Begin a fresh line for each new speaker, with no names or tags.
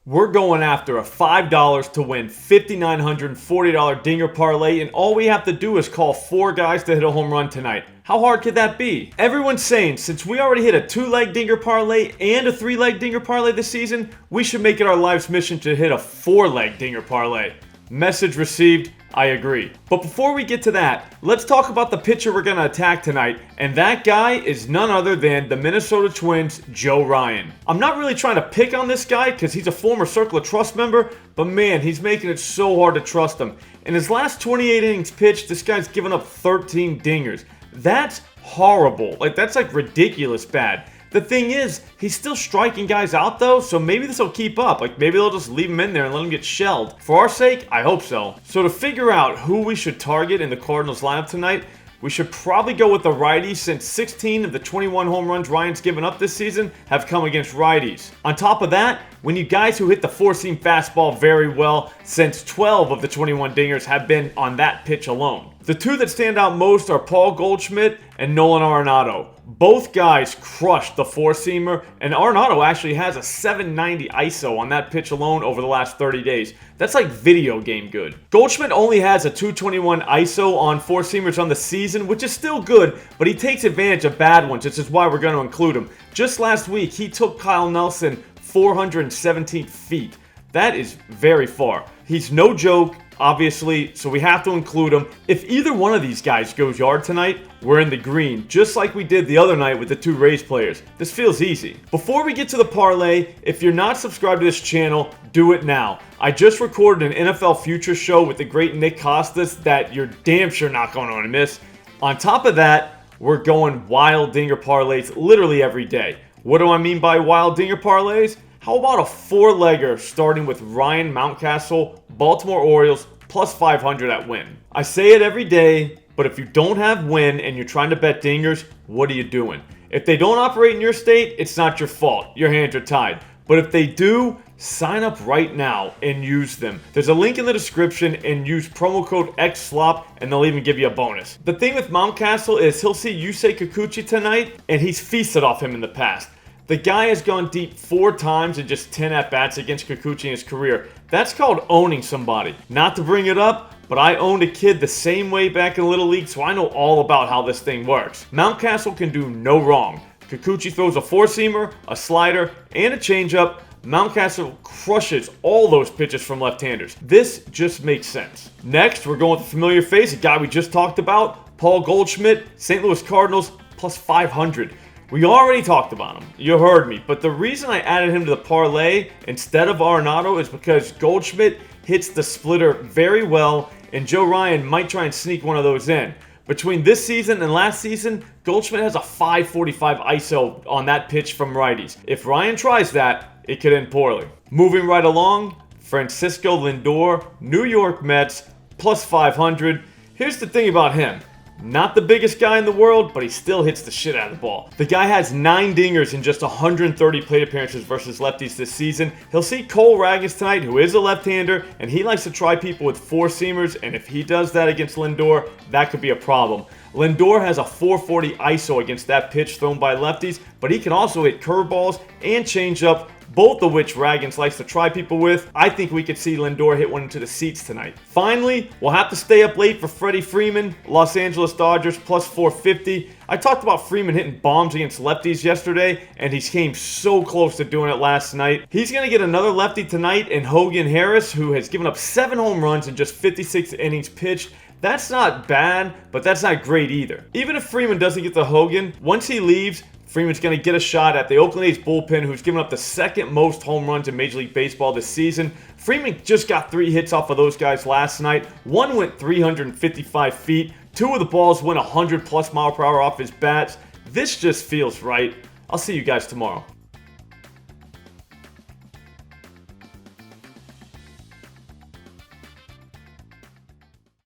We're going after a $5 to win $5,940 dinger parlay, and all we have to do is call 4 guys to hit a home run tonight. How hard could that be? Everyone's saying since we already hit a 2-leg dinger parlay and a 3-leg dinger parlay this season, we should make it our life's mission to hit a 4-leg dinger parlay. Message received. I agree. But before we get to that, let's talk about the pitcher we're going to attack tonight, and that guy is none other than the Minnesota Twins' Joe Ryan. I'm not really trying to pick on this guy because he's a former Circle of Trust member, but man, he's making it so hard to trust him. In his last 28 innings pitched, this guy's given up 13 dingers. That's horrible. That's ridiculous bad. The thing is, he's still striking guys out though, so maybe this will keep up. Maybe they'll just leave him in there and let him get shelled. For our sake, I hope so. So to figure out who we should target in the Cardinals lineup tonight, we should probably go with the righties since 16 of the 21 home runs Ryan's given up this season have come against righties. On top of that, we need guys who hit the four-seam fastball very well since 12 of the 21 dingers have been on that pitch alone. The two that stand out most are Paul Goldschmidt and Nolan Arenado. Both guys crushed the four-seamer, and Arenado actually has a 790 ISO on that pitch alone over the last 30 days. That's like video game good. Goldschmidt only has a 221 ISO on four-seamers on the season, which is still good, but he takes advantage of bad ones, which is why we're going to include him. Just last week, he took Kyle Nelson 417 feet. That is very far. He's no joke, obviously, so we have to include him. If either one of these guys goes yard tonight, we're in the green, just like we did the other night with the 2 Rays players. This feels easy. Before we get to the parlay, if you're not subscribed to this channel, do it now. I just recorded an NFL Futures show with the great Nick Costas that you're damn sure not going to want to miss. On top of that, we're going wild dinger parlays literally every day. What do I mean by wild dinger parlays? How about a 4-legger starting with Ryan Mountcastle, Baltimore Orioles, plus 500 at win? I say it every day, but if you don't have win and you're trying to bet dingers, what are you doing? If they don't operate in your state, it's not your fault. Your hands are tied. But if they do, sign up right now and use them. There's a link in the description and use promo code XSLOP and they'll even give you a bonus. The thing with Mountcastle is he'll see Yusei Kikuchi tonight and he's feasted off him in the past. The guy has gone deep 4 times in just 10 at-bats against Kikuchi in his career. That's called owning somebody. Not to bring it up, but I owned a kid the same way back in Little League, so I know all about how this thing works. Mountcastle can do no wrong. Kikuchi throws a four-seamer, a slider, and a changeup. Mountcastle crushes all those pitches from left-handers. This just makes sense. Next, we're going with a familiar face, a guy we just talked about, Paul Goldschmidt, St. Louis Cardinals, plus 500. We already talked about him. You heard me. But the reason I added him to the parlay instead of Arenado is because Goldschmidt hits the splitter very well, and Joe Ryan might try and sneak one of those in. Between this season and last season, Goldschmidt has a 545 ISO on that pitch from righties. If Ryan tries that, it could end poorly. Moving right along, Francisco Lindor, New York Mets, plus 500. Here's the thing about him. Not the biggest guy in the world, but he still hits the shit out of the ball. The guy has 9 dingers in just 130 plate appearances versus lefties this season. He'll see Cole Ragans tonight, who is a left-hander, and he likes to try people with four-seamers, and if he does that against Lindor, that could be a problem. Lindor has a 440 ISO against that pitch thrown by lefties, but he can also hit curveballs and changeup, both of which Ragans likes to try people with. I think we could see Lindor hit one into the seats tonight. Finally, we'll have to stay up late for Freddie Freeman, Los Angeles Dodgers, plus 450. I talked about Freeman hitting bombs against lefties yesterday, and he came so close to doing it last night. He's going to get another lefty tonight in Hogan Harris, who has given up 7 home runs in just 56 innings pitched. That's not bad, but that's not great either. Even if Freeman doesn't get the Hogan, once he leaves, Freeman's going to get a shot at the Oakland A's bullpen, who's given up the 2nd most home runs in Major League Baseball this season. Freeman just got 3 hits off of those guys last night. One went 355 feet. 2 of the balls went 100+ mile per hour off his bats. This just feels right. I'll see you guys tomorrow.